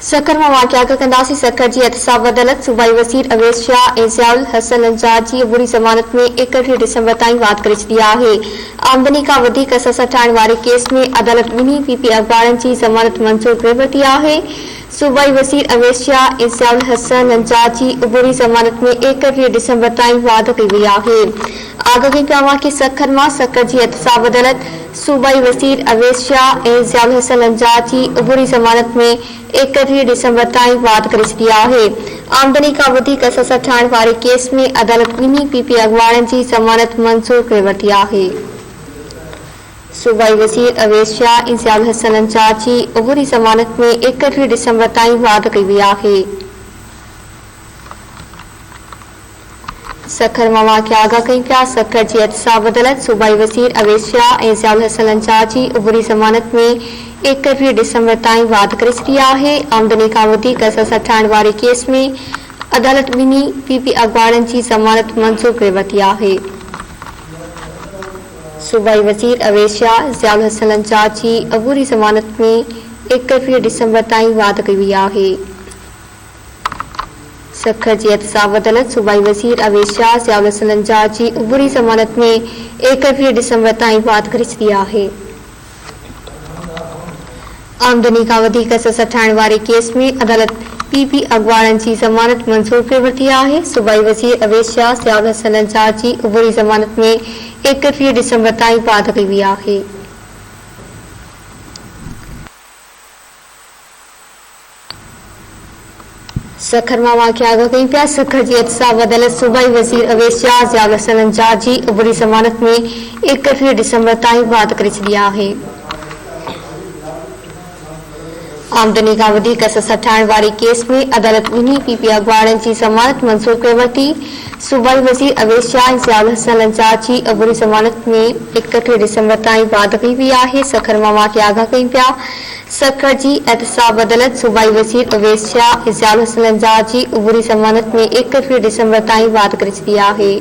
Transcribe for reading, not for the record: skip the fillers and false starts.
सकरमा वाक़िया कंदासी सखर जी एहतसाब अदालत सूबाई वज़ीर अवैस शाह ऐं ज़ियाउल हसन अंजार जी अबूरी ज़मानत में 31 डिसंबर ताईं वाद करे छॾी आहे। आमदनी खां वधीक सज़ा ठाहिण वारे केस में अदालत ॿिन्ही पीपी अख़बारनि जी ज़मानत मंज़ूर करे वरिती आहे। सूबाई वज़ीर अवैस शाह ऐं ज़ियाउल हसन अंजार जी अबूरी ज़मानत में 31 डिसंबर ताईं वाद कई वई आहे। आगाही पिया कि सखरमा सखर जी एहतसाब अदालत सूबाई वज़ीर अवैस शाह ऐं ज़ियाउल हसन अंजार जी अबूरी ज़मानत में 31 डिसंबर ताईं वाद करे छॾी आहे। आमदनी खां वधीक सज़ा ठाहिण वारे केस में अदालत ॿिन्ही पीपी अख़बारनि जी ज़मानत मंज़ूर करे वरिती आहे। सूबाई वज़ीर अवैस शाह ऐं ज़ियाउल हसन अंजार जी अबूरी ज़मानत में 31 डिसंबर ताईं वाद कई वई आहे। सखर मां वाक़िया आगाह कई पिया सखर जी एहतसाब अदालत सूबाई वज़ीर अवैस शाह ऐं ज़ियाउल हसन अंजार जी अबूरी ज़मानत में 31 डिसंबर ताईं वाद करे छॾी आहे। आमदनी खां वधीक सज़ा ठाहिण वारे केस में अदालत ॿिन्ही पीपी अख़बारनि जी ज़मानत मंज़ूर करे वरिती आहे। सूबाई वज़ीर अवैस शाह ज़ियाउल हसन अंजार जी अबूरी ज़मानत में 31 डिसंबर ताईं वाद कई वई आहे। सखर जी एहतसाब अदालत सूबाई वज़ीर अवैस शाह ज़ियाउल हसन अंजार जी अबूरी ज़मानत में 31 डिसंबर ताईं वाद करे छॾी आहे। आमदनी खां वधीक सज़ा ठाहिण वारे केस में अदालत पीपी अख़बारनि जी ज़मानत मंज़ूर करे वरिती आहे। सूबाई वज़ीर अवैस शाह ज़ियाउल हसन अंजार जी अबूरी ज़मानत में 31 डिसंबर ताईं वाद कई वई आहे। सखर मां वाक़िया आगाह कई पिया सखर जी एहतसाब अदालत सूबाई वज़ीर अवैस शाह ज़ियाउल हसन अंजार जी अबूरी ज़मानत में 31 डिसंबर ताईं वाद करे छॾी आहे। आमदनी खां वधीक सज़ा ठाहिण वारे केस में अदालत ॿिन्ही पीपी अख़बारनि जी ज़मानत मंज़ूर करे वरिती। सूबाई वज़ीर अवैस शाह ऐं ज़ियाउल हसन अंजार जी अबूरी ज़मानत में 31 डिसंबर ताईं वाद कई वई आहे। सखर मां वाक़िया आगाह कई पिया सखर जी एहतसाब अदालत सूबाई वज़ीर अवैस शाह ऐं ज़ियाउल हसन अंजार जी अबूरी ज़मानत में 31 डिसंबर ताईं वाद करे छॾी आहे।